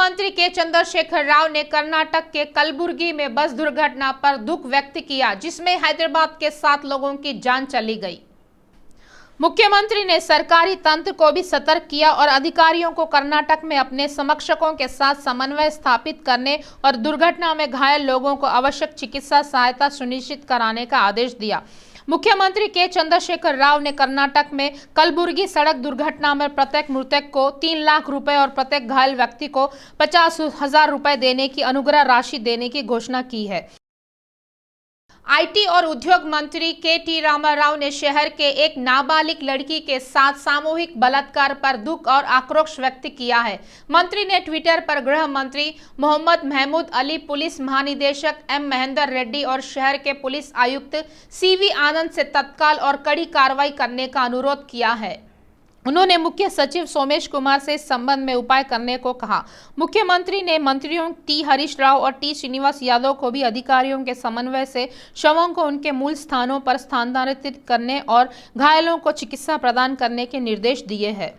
मुख्यमंत्री के चंद्रशेखर राव ने कर्नाटक के कलबुर्गी में बस दुर्घटना पर दुख व्यक्त किया, जिसमें हैदराबाद के 7 लोगों की जान चली गई। मुख्यमंत्री ने सरकारी तंत्र को भी सतर्क किया और अधिकारियों को कर्नाटक में अपने समकक्षों के साथ समन्वय स्थापित करने और दुर्घटना में घायल लोगों को आवश्यक चिकित्सा सहायता सुनिश्चित कराने का आदेश दिया। मुख्यमंत्री के चंद्रशेखर राव ने कर्नाटक में कलबुर्गी सड़क दुर्घटना में प्रत्येक मृतक को 3 लाख रुपए और प्रत्येक घायल व्यक्ति को 50,000 रुपए देने की अनुग्रह राशि देने की घोषणा की है। आईटी और उद्योग मंत्री के.टी. रामाराव ने शहर के एक नाबालिग लड़की के साथ सामूहिक बलात्कार पर दुख और आक्रोश व्यक्त किया है। मंत्री ने ट्विटर पर गृह मंत्री मोहम्मद महमूद अली, पुलिस महानिदेशक एम. महेंदर रेड्डी और शहर के पुलिस आयुक्त सी.वी. आनंद से तत्काल और कड़ी कार्रवाई करने का अनुरोध किया है। उन्होंने मुख्य सचिव सोमेश कुमार से इस संबंध में उपाय करने को कहा। मुख्यमंत्री ने मंत्रियों टी. हरीश राव और टी. श्रीनिवास यादव को भी अधिकारियों के समन्वय से शवों को उनके मूल स्थानों पर स्थानांतरित करने और घायलों को चिकित्सा प्रदान करने के निर्देश दिए हैं।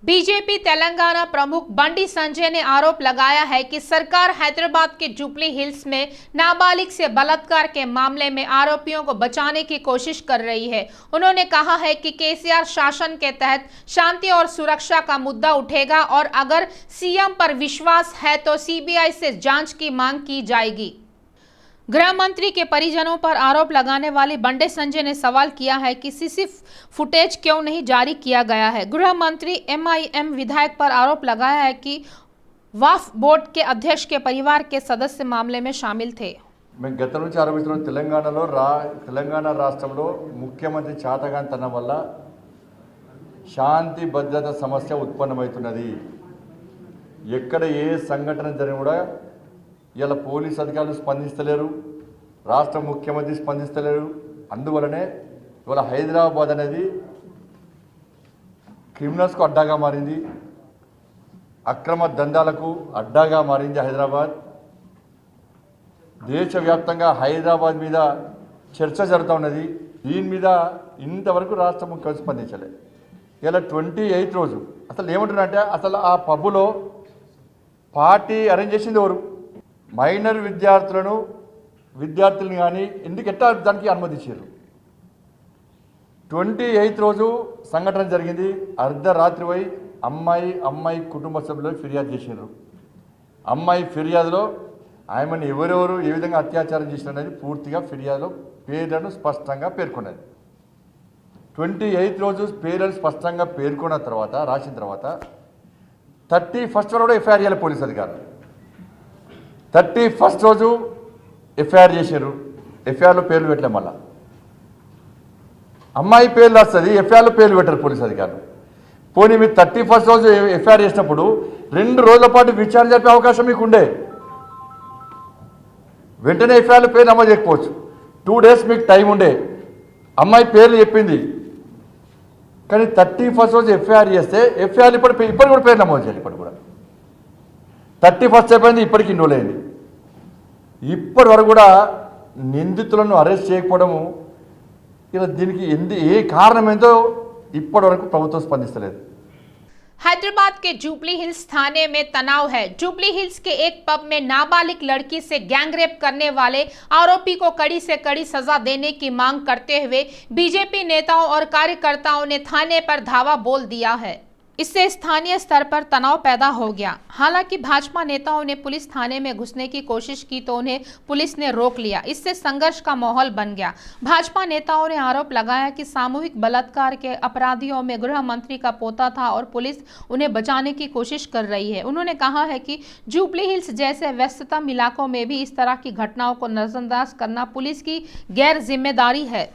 बीजेपी तेलंगाना प्रमुख बंडी संजय ने आरोप लगाया है कि सरकार हैदराबाद के जुबली हिल्स में नाबालिग से बलात्कार के मामले में आरोपियों को बचाने की कोशिश कर रही है। उन्होंने कहा है कि केसीआर शासन के तहत शांति और सुरक्षा का मुद्दा उठेगा और अगर सीएम पर विश्वास है तो सीबीआई से जांच की मांग की जाएगी। गृह मंत्री के परिजनों पर आरोप लगाने वाले बंडे संजय ने सवाल किया है कि सीसी फुटेज क्यों नहीं जारी किया गया है। गृह मंत्री एमआईएम विधायक पर आरोप लगाया है कि वक्फ बोर्ड के अध्यक्ष के परिवार के सदस्य मामले में शामिल थे। मैं గత నుంచి ఆరోపిస్తున్నాను తెలంగాణ రాష్ట్రంలో ముఖ్యమంత్రి చాతగానితనం వల్ల శాంతి భద్రత సమస్య ఉత్పన్నమవుతున్నది। ఎక్కడ ఏ సంఘటన జరిగినా కూడా ఇలా పోలీస్ అధికారులు స్పందిస్తలేరు, రాష్ట్ర ముఖ్యమంత్రి స్పందిస్తలేరు। అందువలనే ఇవాళ హైదరాబాద్ అనేది క్రిమినల్స్కు అడ్డాగా మారింది, అక్రమ దందాలకు అడ్డాగా మారింది హైదరాబాద్। దేశవ్యాప్తంగా హైదరాబాద్ మీద చర్చ జరుగుతూ ఉన్నది। దీని మీద ఇంతవరకు రాష్ట్ర ముఖ్యమంత్రి స్పందించలేదు। ఇలా 28 రోజు అసలు ఏమంటున్నారంటే అసలు ఆ పబ్బులో పార్టీ అరేంజ్ చేసింది ఎవరు? మైనర్ విద్యార్థులను కానీ ఎందుకు ఎట్లా దానికి అనుమతించారు? 28 రోజు సంఘటన జరిగింది। అర్ధరాత్రి పోయి అమ్మాయి కుటుంబ సభ్యులు ఫిర్యాదు చేశారు। అమ్మాయి ఫిర్యాదులో ఆమెను ఎవరెవరు ఏ విధంగా అత్యాచారం చేసినది పూర్తిగా ఫిర్యాదులో పేర్లను స్పష్టంగా పేర్కొన్నది। 28 రోజు పేర్లను స్పష్టంగా పేర్కొన్న తర్వాత రాసిన తర్వాత 31st వరకు ఎఫ్ఐఆర్ చేయాలి పోలీస్ అధికారులు। 31st రోజు ఎఫ్ఐఆర్ చేశారు। ఎఫ్ఐఆర్లో పేర్లు పెట్టలే, మళ్ళా అమ్మాయి పేర్లు వస్తుంది, ఎఫ్ఐఆర్లో పేర్లు పెట్టారు పోలీస్ అధికారులు। పోనీ మీరు 31st రోజు ఎఫ్ఐఆర్ చేసినప్పుడు 2 రోజుల పాటు విచారణ జరిపే అవకాశం మీకు ఉండే, వెంటనే ఎఫ్ఐఆర్లో పేరు నమోదు చేయకపోవచ్చు। 2 డేస్ మీకు టైం ఉండే, అమ్మాయి పేర్లు చెప్పింది, కానీ 31st రోజు ఎఫ్ఐఆర్ చేస్తే ఎఫ్ఐఆర్ ఇప్పుడు కూడా పేరు నమోదు చేయాలి। ఇప్పుడు కూడా 31st అయిపోయింది, ఇప్పటికి ఇన్ని రోజులైంది, ఇప్పటి వరకు కూడా నిందితులను అరెస్ట్ చేయకపోవడము ఇలా దీనికి ఏ కారణం ఏందో ఇప్పటి వరకు ప్రభుత్వం స్పందిస్తలేదు। हैदराबाद के जुबली हिल्स थाने में तनाव है। जुबली हिल्स के एक पब में नाबालिग लड़की से गैंगरेप करने वाले आरोपी को कड़ी से कड़ी सजा देने की मांग करते हुए बीजेपी नेताओं और कार्यकर्ताओं ने थाने पर धावा बोल दिया है। इससे स्थानीय स्तर पर तनाव पैदा हो गया। हालांकि भाजपा नेताओं ने पुलिस थाने में घुसने की कोशिश की तो उन्हें पुलिस ने रोक लिया। इससे संघर्ष का माहौल बन गया। भाजपा नेताओं ने आरोप लगाया कि सामूहिक बलात्कार के अपराधियों में गृह मंत्री का पोता था और पुलिस उन्हें बचाने की कोशिश कर रही है। उन्होंने कहा है कि जुबली हिल्स जैसे व्यस्ततम इलाकों में भी इस तरह की घटनाओं को नजरअंदाज करना पुलिस की गैर जिम्मेदारी है।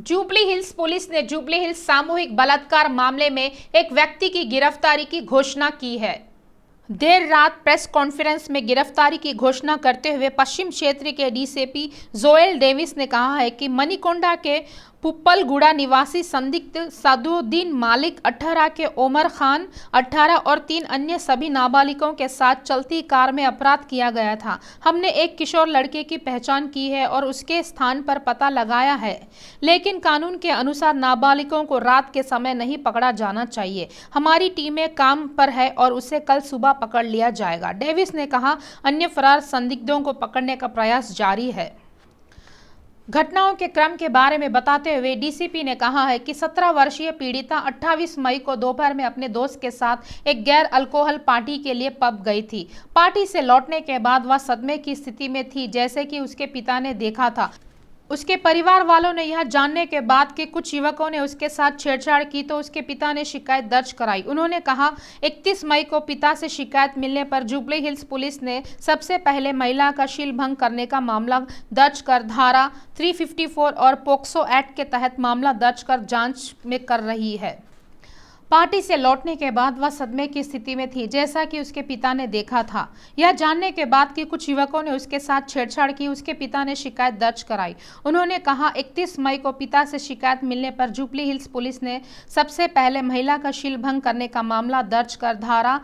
जुबली हिल्स पुलिस ने जुबली हिल्स सामूहिक बलात्कार मामले में एक व्यक्ति की गिरफ्तारी की घोषणा की है। देर रात प्रेस कॉन्फ्रेंस में गिरफ्तारी की घोषणा करते हुए पश्चिम क्षेत्र के डीसीपी जोएल डेविस ने कहा है कि मणिकोंडा के पुप्पलगुड़ा निवासी संदिग्ध सदुद्दीन मालिक 18 के ओमर खान 18 और 3 अन्य सभी नाबालिगों के साथ चलती कार में अपराध किया गया था। हमने एक किशोर लड़के की पहचान की है और उसके स्थान पर पता लगाया है, लेकिन कानून के अनुसार नाबालिगों को रात के समय नहीं पकड़ा जाना चाहिए। हमारी टीमें काम पर है और उसे कल सुबह पकड़ लिया जाएगा, डेविस ने कहा। अन्य फरार संदिग्धों को पकड़ने का प्रयास जारी है। घटनाओं के क्रम के बारे में बताते हुए डीसीपी ने कहा है कि 17 वर्षीय पीड़िता 28 मई को दोपहर में अपने दोस्त के साथ एक गैर अल्कोहल पार्टी के लिए पब गई थी। पार्टी से लौटने के बाद वह सदमे की स्थिति में थी, जैसे कि उसके पिता ने देखा था। उसके परिवार वालों ने यह जानने के बाद कि कुछ युवकों ने उसके साथ छेड़छाड़ की तो उसके पिता ने शिकायत दर्ज कराई। उन्होंने कहा 31 मई को पिता से शिकायत मिलने पर जुबली हिल्स पुलिस ने सबसे पहले महिला का शीलभंग करने का मामला दर्ज कर धारा 354 और पोक्सो एक्ट के तहत मामला दर्ज कर जांच में कर रही है। पार्टी से लौटने के बाद वह सदमे की स्थिति में थी, जैसा कि उसके पिता ने देखा था। यह जानने के बाद कि कुछ युवकों ने उसके साथ छेड़छाड़ की, उसके पिता ने शिकायत दर्ज कराई। उन्होंने कहा 31 मई को पिता से शिकायत मिलने पर जुबली हिल्स पुलिस ने सबसे पहले महिला का शीलभंग करने का मामला दर्ज कर धारा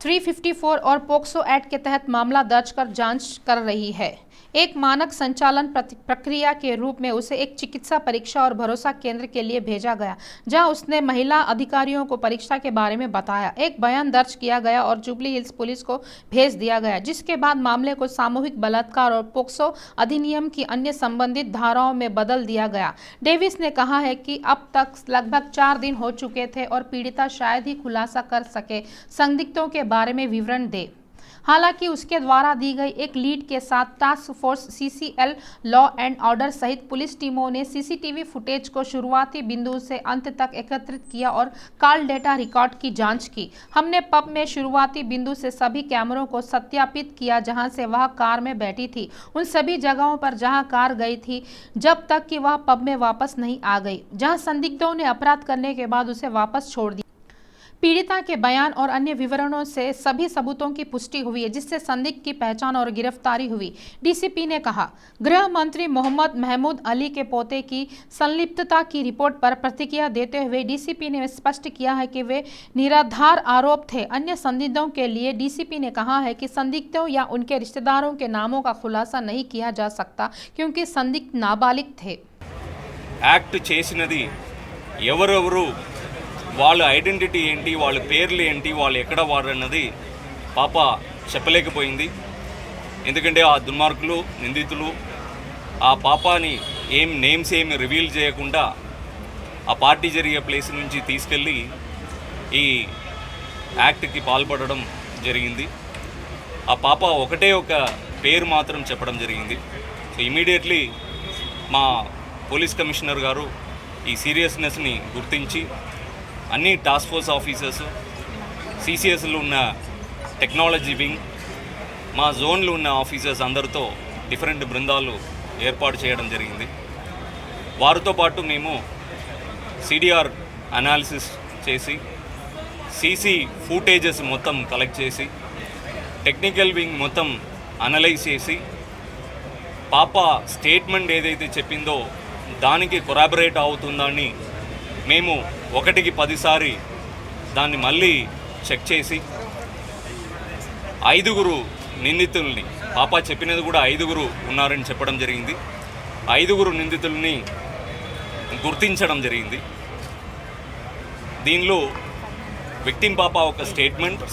354 और पोक्सो एक्ट के तहत मामला दर्ज कर जांच कर रही है। एक मानक संचालन प्रक्रिया के रूप में उसे एक चिकित्सा परीक्षा और भरोसा केंद्र के लिए भेजा गया, जहां उसने महिला अधिकारियों को परीक्षा के बारे में बताया। एक बयान दर्ज किया गया और जुबली हिल्स पुलिस को भेज दिया गया, जिसके बाद मामले को सामूहिक बलात्कार और पोक्सो अधिनियम की अन्य संबंधित धाराओं में बदल दिया गया। डेविस ने कहा है कि अब तक लगभग 4 दिन हो चुके थे और पीड़िता शायद ही खुलासा कर सके, संदिग्धों के बारे में विवरण दे। हालांकि उसके द्वारा दी गई एक लीड के साथ task force CCL law and order सहित पुलिस टीमों ने सीसीटीवी फुटेज को शुरुआती बिंदु से अंत तक एकत्रित किया और कॉल डेटा रिकॉर्ड की जांच की। हमने पब में शुरुआती बिंदु से सभी कैमरों को सत्यापित किया जहां से वह कार में बैठी थी, उन सभी जगहों पर जहां कार गई थी, जब तक कि वह पब में वापस नहीं आ गई, जहां संदिग्धों ने अपराध करने के बाद उसे वापस छोड़ दिया। पीड़िता के बयान और अन्य विवरणों से सभी सबूतों की पुष्टि हुई है, जिससे संदिग्ध की पहचान और गिरफ्तारी हुई। डीसीपी ने कहा, गृह मंत्री मोहम्मद महमूद अली के पोते की संलिप्तता की रिपोर्ट पर प्रतिक्रिया देते हुए डीसीपी ने स्पष्ट किया है कि वे निराधार आरोप थे। अन्य संदिग्धों के लिए डीसीपी ने कहा है कि संदिग्धों या उनके रिश्तेदारों के नामों का खुलासा नहीं किया जा सकता, क्योंकि संदिग्ध नाबालिग थे। యాక్ట్ చేసినది ఎవరెవరు, వాళ్ళ ఐడెంటిటీ ఏంటి, వాళ్ళ పేర్లు ఏంటి, వాళ్ళు ఎక్కడ వారన్నది పాప చెప్పలేకపోయింది. ఎందుకంటే ఆ దుర్మార్గులు నిందితులు ఆ పాపని నేమ్స్ ఏమి రివీల్ చేయకుండా ఆ పార్టీ జరిగే ప్లేస్ నుంచి తీసుకెళ్ళి ఈ యాక్ట్కి పాల్పడడం జరిగింది. ఆ పాప ఒకటే ఒక పేరు మాత్రం చెప్పడం జరిగింది. సో ఇమీడియట్లీ మా పోలీస్ కమిషనర్ గారు ఈ సీరియస్నెస్ని గుర్తించి అన్ని టాస్క్ ఫోర్స్ ఆఫీసర్స్, సిసిఎస్లో ఉన్న టెక్నాలజీ వింగ్, మా జోన్లో ఉన్న ఆఫీసర్స్ అందరితో డిఫరెంట్ బృందాలు ఏర్పాటు చేయడం జరిగింది. వారితో పాటు మేము సిడిఆర్ అనాలిసిస్ చేసి సీసీ ఫుటేజెస్ మొత్తం కలెక్ట్ చేసి టెక్నికల్ వింగ్ మొత్తం అనలైజ్ చేసి పాప స్టేట్మెంట్ ఏదైతే చెప్పిందో దానికి కొరాబరేట్ అవుతుందని మేము 1కి 10 సారి దాన్ని మళ్ళీ చెక్ చేసి 5గురు నిందితుల్ని, పాప చెప్పినది కూడా 5గురు ఉన్నారని చెప్పడం జరిగింది. 5గురు నిందితుల్ని గుర్తించడం జరిగింది. దీనిలో విక్టిమ్ పాప ఒక స్టేట్మెంట్,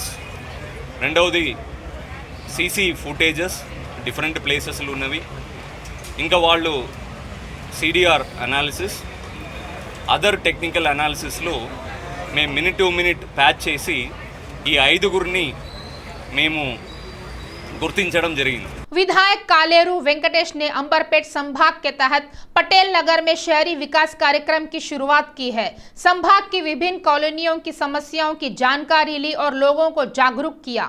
రెండవది సీసీ ఫుటేజెస్ డిఫరెంట్ ప్లేసెస్లో ఉన్నవి, ఇంకా వాళ్ళు సిడిఆర్ అనాలిసిస్, అదర్ టెక్నికల్ అనాలిసిస్లో మేము మినిట్ టు మినిట్ ప్యాచ్ చేసి ఈ 5గురిని మేము గుర్తించడం జరిగింది. विधायक कालेरू वेंकटेश ने अंबरपेट संभाग के तहत पटेल नगर में शहरी विकास कार्यक्रम की शुरुआत की है। संभाग की विभिन्न कॉलोनियों की समस्याओं की जानकारी ली और लोगों को जागरूक किया।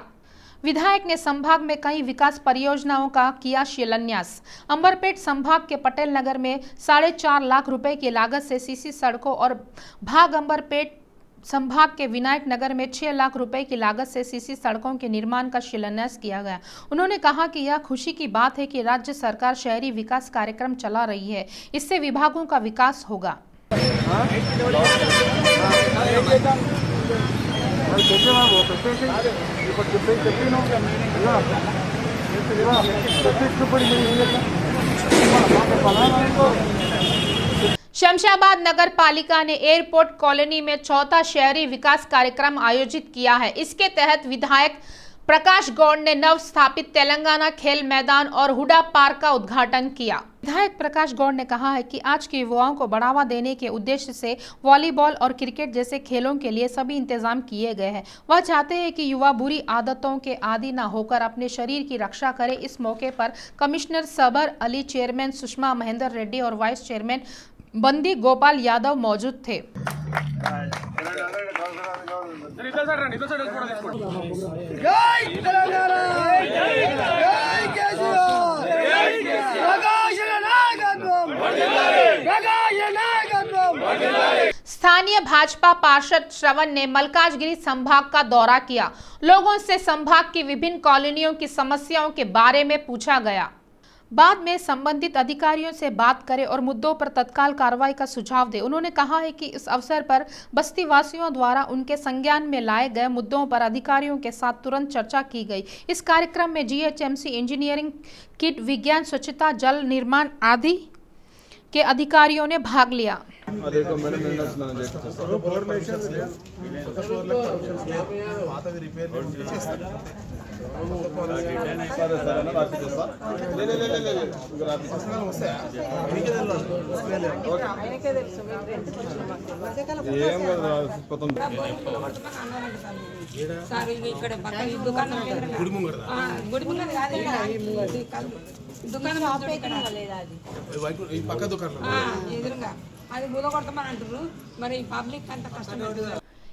विधायक ने संभाग में कई विकास परियोजनाओं का किया शिलान्यास। अंबरपेट संभाग के पटेल नगर में 4.5 लाख रुपए की लागत से सीसी सड़कों और भाग अंबरपेट संभाग के विनायक नगर में 6 लाख रुपए की लागत से सीसी सड़कों के निर्माण का शिलान्यास किया गया। उन्होंने कहा कि यह खुशी की बात है कि राज्य सरकार शहरी विकास कार्यक्रम चला रही है, इससे विभागों का विकास होगा। शमशाबाद नगर पालिका ने एयरपोर्ट कॉलोनी में चौथा शहरी विकास कार्यक्रम आयोजित किया है। इसके तहत विधायक प्रकाश गौड़ ने नव स्थापित तेलंगाना खेल मैदान और हुडा पार्क का उद्घाटन किया। विधायक प्रकाश गौड़ ने कहा है कि आज के युवाओं को बढ़ावा देने के उद्देश्य से वॉलीबॉल और क्रिकेट जैसे खेलों के लिए सभी इंतजाम किए गए हैं। वह चाहते हैं कि युवा बुरी आदतों के आदी न होकर अपने शरीर की रक्षा करें। इस मौके पर कमिश्नर सबर अली, चेयरमैन सुषमा महेंद्र रेड्डी और वाइस चेयरमैन बंदी गोपाल यादव मौजूद थे। स्थानीय भाजपा पार्षद श्रवण ने मल्काजगिरी संभाग का दौरा किया। लोगों से संभाग की विभिन्न कॉलोनियों की समस्याओं के बारे में पूछा गया। बाद में संबंधित अधिकारियों से बात करें और मुद्दों पर तत्काल कार्रवाई का सुझाव दें। उन्होंने कहा है कि इस अवसर पर बस्ती वासियों द्वारा उनके संज्ञान में लाए गए मुद्दों पर अधिकारियों के साथ तुरंत चर्चा की गई। इस कार्यक्रम में जीएचएमसी इंजीनियरिंग, किट विज्ञान, स्वच्छता, जल निर्माण आदि के अधिकारियों ने भाग लिया।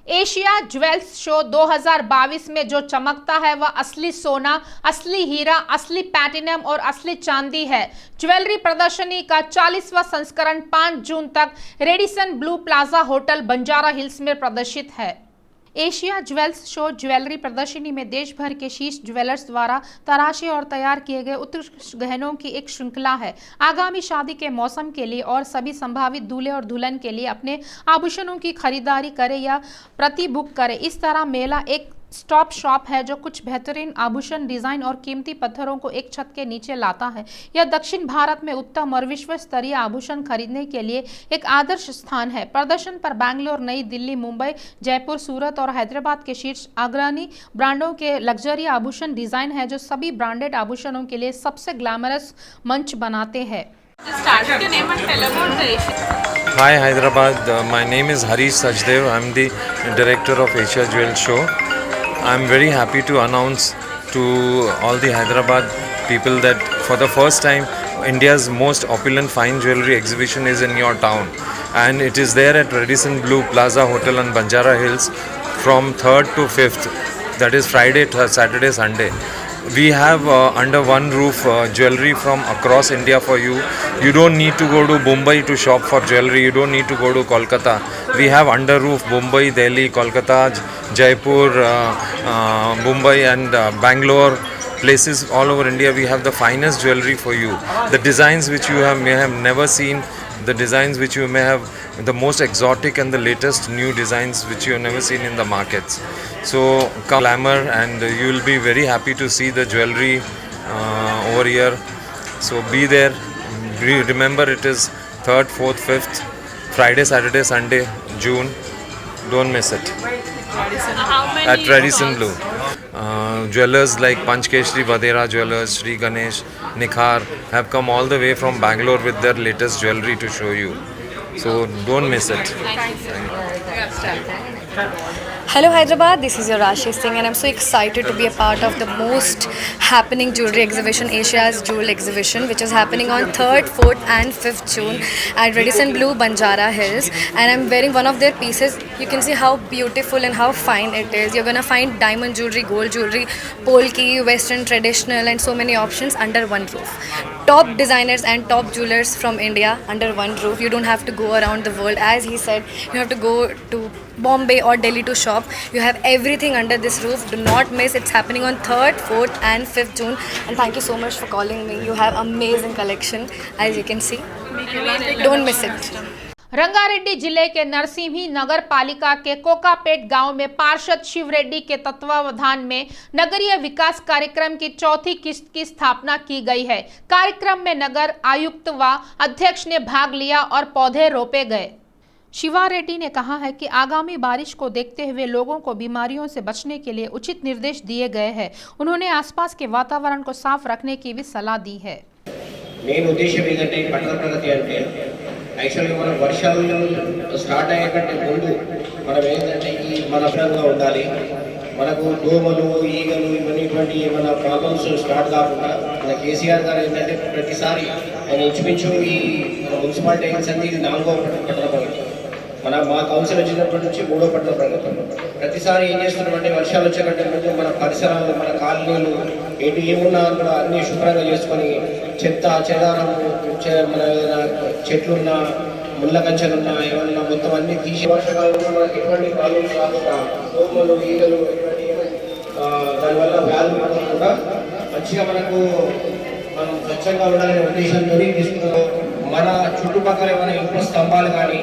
एशिया ज्वेल्स शो 2022 में जो चमकता है वह असली सोना, असली हीरा, असली प्लैटिनम और असली चांदी है। ज्वेलरी प्रदर्शनी का 40वां संस्करण 5 जून तक Radisson Blu plaza hotel Banjara hills में प्रदर्शित है। एशिया ज्वेल्स शो ज्वेलरी प्रदर्शनी में देश भर के शीर्ष ज्वेलर्स द्वारा तराशे और तैयार किए गए उत्कृष्ट गहनों की एक श्रृंखला है। आगामी शादी के मौसम के लिए और सभी संभावित दूल्हे और दुल्हन के लिए अपने आभूषणों की खरीदारी करें या प्रति बुक करें। इस तरह मेला एक स्टॉप शॉप है जो कुछ बेहतरीन आभूषण, डिजाइन और कीमती पत्थरों को एक छत के नीचे लाता है। यह दक्षिण भारत में उत्तम और विश्व स्तरीय आभूषण खरीदने के लिए एक आदर्श स्थान है। प्रदर्शन पर बैंगलोर, नई दिल्ली, मुंबई, जयपुर, सूरत और हैदराबाद के शीर्ष अग्रणी ब्रांडों के लग्जरी आभूषण डिजाइन है जो सभी ब्रांडेड आभूषणों के लिए सबसे ग्लैमरस मंच बनाते हैं। Hi Hyderabad, my name is Harish Sajdev. I'm the director of Asia Jewel Show. I'm very happy to announce to all the Hyderabad people that for the first time India's most opulent fine jewelry exhibition is in your town, and it is there at Radisson Blu Plaza Hotel on Banjara Hills from 3rd to 5th, that is Friday, Saturday, Sunday. We have under one roof jewelry from across India for you. You don't need to go to Mumbai to shop for jewelry. You don't need to go to Kolkata. We have under roof Mumbai, Delhi, Kolkata, Jaipur, Mumbai and Bangalore, places all over India. We have the finest jewelry for you. The designs which you may have never seen, the designs which you may have, the most exotic and the latest new designs which you have never seen in the markets. So come glamour, and you will be very happy to see the jewelry over here. So be there. Remember, it is 3rd, 4th, 5th, Friday, Saturday, Sunday, June. Don't miss it. At Radisson Blu. Jewelers like Panchkeshri Vadera Jewelers, Sri Ganesh, Nikhar have come all the way from Bangalore with their latest jewelry to show you. So don't miss it. Hello Hyderabad, this is your Rashi Singh and I'm so excited to be a part of the most happening jewelry exhibition, Asia's Jewel Exhibition, which is happening on 3rd, 4th and 5th June at Radisson Blu Banjara Hills, and I'm wearing one of their pieces. You can see how beautiful and how fine it is. You're gonna find diamond jewelry, gold jewelry, polki, western, traditional and so many options under one roof. top designers and top jewelers from India under one roof. You don't have to go around the world. As he said, you have to go to Bombay or Delhi to shop. You have everything under this roof. Do not miss. It's happening on 3rd, 4th and 5th June. And thank you so much for calling me. You have amazing collection, as you can see. Don't miss it. Rangareddy जिले के नरसिंही नगर पालिका के कोकापेट गांव में पार्षद शिव रेड्डी के तत्वावधान में नगरीय विकास कार्यक्रम की चौथी किस्त की स्थापना की गई है। कार्यक्रम में नगर आयुक्त व अध्यक्ष ने भाग लिया और पौधे रोपे गए। शिवा रेड्डी ने कहा है कि आगामी बारिश को देखते हुए लोगों को बीमारियों से बचने के लिए उचित निर्देश दिए गए हैं। उन्होंने आसपास के वातावरण को साफ रखने की भी सलाह दी है। మెయిన్ ఉద్దేశం ఏంటంటే పట్టణ ప్రగతి అంటే యాక్చువల్గా మన వర్షాలు స్టార్ట్ అయ్యే కంటే ముందు మనం ఏంటంటే ఈ మన ఫ్రెండ్గా ఉండాలి. మనకు దోమలు ఈగలు ఇవన్నీ మన ప్రాబ్లమ్స్ స్టార్ట్ కాకుండా మన కేసీఆర్ గారు ఏంటంటే ప్రతిసారి ఆయన ఇంచుమించు ఈ మన మున్సిపాలిటీ ఏజెన్సీ అనేది ఇది 4వ పట్టణ ప్రగతి. మా కౌన్సిల్ వచ్చినప్పటి నుంచి 3వ పట్టణ ప్రగతి. ప్రతిసారి ఏం చేస్తున్నామంటే వర్షాలు వచ్చే కంటే ముందు మన పరిసరాలు మన కాలనీలు ఏమున్నా కూడా అన్నీ శుభ్రంగా చేసుకొని చెత్త చెదారం మన ఏదైనా చెట్లున్నా ముళ్ళ కంచెలున్నా ఏమన్నా మొత్తం అన్నీ తీసి వర్షకాలంలో మనకి ఎటువంటి ప్రాబ్లమ్స్ రాకుండా దోమలు ఈగలు దానివల్ల వ్యాధులు పడకుండా మంచిగా మనం స్వచ్ఛంగా ఉండాలనే ఉద్దేశంతో తీసుకున్నాం. మన చుట్టుపక్కల ఏమైనా ఇంట్లో స్తంభాలు కానీ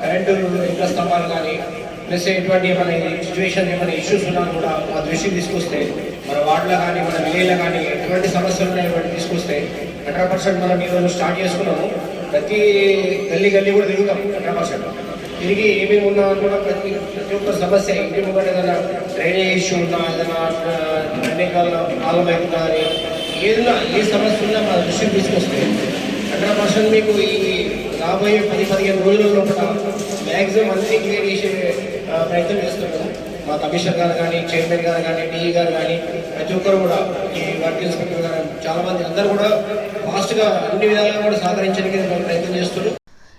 కరెంటు ఇంట్లో స్తంభాలు కానీ ప్లస్ ఎటువంటి ఏమైనా సిచ్యువేషన్ ఏమైనా ఇష్యూస్ ఉన్నా కూడా ఆ దృష్టికి తీసుకొస్తే మన వార్డులో కానీ మన విలేజ్లో కానీ ఎటువంటి సమస్యలు ఉన్నాయో తీసుకొస్తే 100% మనం ఈరోజు స్టార్ట్ చేసుకున్నాము. ప్రతి గల్లీ కూడా తిరుగుతాం 100%. తిరిగి ఏమేమి ఉన్నా కూడా ప్రతి ఒక్క సమస్య ఇంటి ముందు ఏదైనా డ్రైనేజ్ ఇష్యూ ఉన్నా ఏదైనా డ్రైనేజ్ ప్రాబ్లం అవుతున్నా అని ఏదైనా ఏ సమస్య ఉన్నా మన దృష్టికి తీసుకొస్తే 100% మీకు ఈ రాబోయే 10-15 రోజుల లోపల మ్యాక్సిమం అన్ని క్లియర్ చేసే ప్రయత్నం చేస్తున్నాము. మా కమిషనర్ గారు కానీ చైర్మన్ గారు కానీ డిఈ గారు కానీ ప్రతి ఒక్కరు కూడా ఈ వర్క్ ఇన్స్పెక్టర్ గారు చాలామంది అందరూ కూడా ఫాస్ట్గా అన్ని విధాలుగా కూడా సహకరించడానికి ప్రయత్నం చేస్తున్నారు।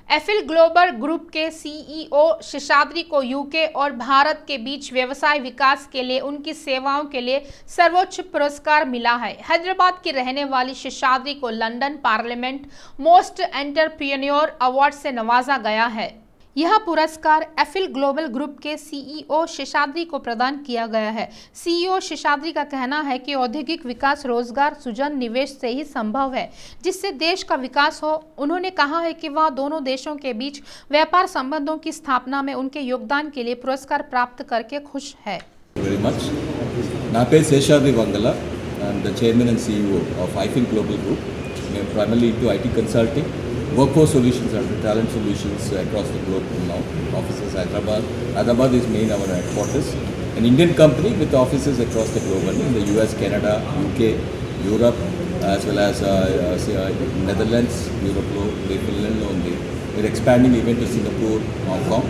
एफिल ग्लोबल ग्रुप के सीईओ शेषाद्री को यूके और भारत के बीच व्यवसाय विकास के लिए उनकी सेवाओं के लिए सर्वोच्च पुरस्कार मिला है। हैदराबाद की रहने वाली शेषाद्री को London parliament most entrepreneur award से नवाजा गया है। यह पुरस्कार एफिल ग्लोबल ग्रुप के सीईओ शेषाद्री को प्रदान किया गया है। सीईओ शेषाद्री का कहना है कि औद्योगिक विकास रोजगार सृजन निवेश से ही संभव है जिससे देश का विकास हो। उन्होंने कहा है कि वह दोनों देशों के बीच व्यापार संबंधों की स्थापना में उनके योगदान के लिए पुरस्कार प्राप्त करके खुश है। Very much. నా పేరు Seshadri Vangala. I'm the chairman and CEO of IFIL Global Group. We are primarily into IT consulting, workforce solutions and talent solutions across the globe now. Offices Hyderabad. Hyderabad is main our headquarters. An Indian company with offices across the globe in the US, Canada, UK, Europe, as well as Netherlands, Europe, Finland only. We're expanding even to Singapore, Hong Kong.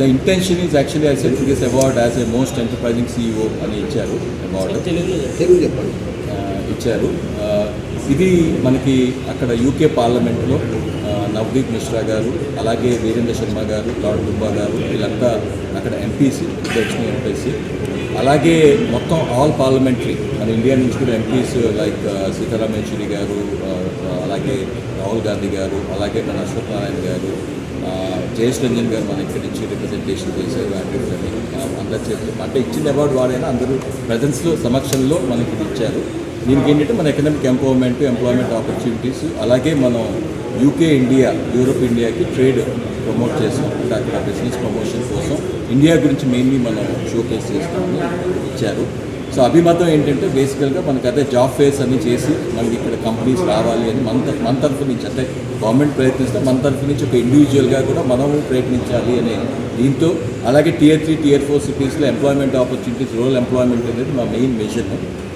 The intention is actually I said this award as a most enterprising CEO అని ఇచ్చారు award ఇచ్చారు. ఇది మనకి అక్కడ UK పార్లమెంట్లో నవదీప్ మిశ్రా గారు అలాగే వీరేంద్ర శర్మ గారు లార్డ్ దుబ్బా గారు వీళ్ళంతా అక్కడ ఎంపీసీ దక్షిణ ఎంపీసీ అలాగే మొత్తం ఆల్ పార్లమెంటరీ మన ఇండియా నుంచి కూడా ఎంపీస్ లైక్ సీతారాం యేచూరి గారు అలాగే రాహుల్ గాంధీ గారు అలాగే మన అశ్వత్ నారాయణ గారు జయేష్ రంజన్ గారు మన ఇక్కడి నుంచి రిప్రజెంటేషన్ చేశారు. అందరి చేతులు అంటే ఇచ్చిన అవార్డు వాడైనా అందరూ ప్రజెన్స్లో సమక్షంలో మనకి ఇచ్చారు. దీనికి ఏంటంటే మన ఎకనామిక్ ఎంపవర్మెంట్ ఎంప్లాయ్మెంట్ ఆపర్చునిటీస్ అలాగే మనం యూకే ఇండియా యూరోప్ ఇండియాకి ట్రేడ్ ప్రమోట్ చేసాం. అంటే అక్కడ బిజినెస్ ప్రమోషన్ కోసం ఇండియా గురించి మెయిన్లీ మనం షోకేస్ చేసుకుని ఇచ్చారు. సో అభిమతం ఏంటంటే బేసికల్గా మనకు అదే జాబ్ ఫేర్స్ అన్ని చేసి మనకి ఇక్కడ కంపెనీస్ రావాలి అని మన తరఫు నుంచి అంటే గవర్నమెంట్ ప్రయత్నిస్తే మన తరఫు నుంచి ఒక ఇండివిజువల్గా కూడా మనము ప్రయత్నించాలి అనే దీంతో అలాగే Tier 3, Tier 4 సిటీస్లో ఎంప్లాయ్మెంట్ ఆపర్చునిటీస్ రూరల్ ఎంప్లాయ్మెంట్ అనేది మా మెయిన్ మిషన్.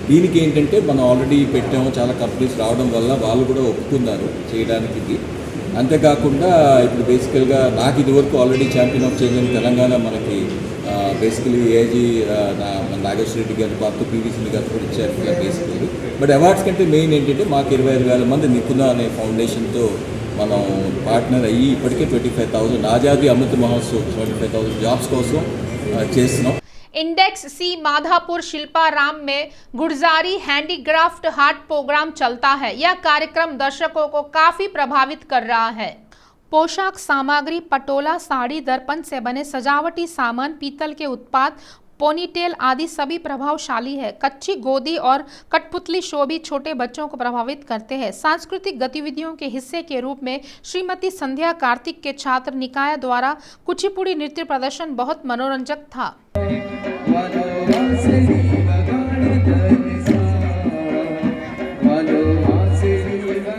దీనికి ఏంటంటే మనం ఆల్రెడీ పెట్టాము చాలా కంపెనీస్ రావడం వల్ల వాళ్ళు కూడా ఒప్పుకున్నారు చేయడానికి ఇది. అంతేకాకుండా ఇప్పుడు బేసికల్గా నాకు ఇదివరకు already champion of change Telangana మనకి బేసికలీ ఏజీ నాగేశ్వర రెడ్డి గారి పార్టీ పీవీసీ గారు కూడా ఇచ్చారు ఇలా బేసికలీ. బట్ అవార్డ్స్ కంటే మెయిన్ ఏంటంటే మాకు 25,000 మంది నిపుణ అనే ఫౌండేషన్తో మనం పార్ట్నర్ అయ్యి ఇప్పటికే 25,000 ఆజాదీ అమృత మహోత్సవ్ 25,000 జాబ్స్ కోసం చేస్తున్నాం. इंडेक्स सी माधापुर शिल्पाराम में गुर्जारी हैंडीक्राफ्ट हाट प्रोग्राम चलता है। यह कार्यक्रम दर्शकों को काफी प्रभावित कर रहा है। पोशाक सामग्री, पटोला, साड़ी, दर्पण से बने सजावटी सामान, पीतल के उत्पाद, पोनीटेल आदि सभी प्रभावशाली है। कच्ची गोदी और कठपुतली शो भी छोटे बच्चों को प्रभावित करते हैं। सांस्कृतिक गतिविधियों के हिस्से के रूप में श्रीमती संध्या कार्तिक के छात्र निकाय द्वारा कुचिपुड़ी नृत्य प्रदर्शन बहुत मनोरंजक था।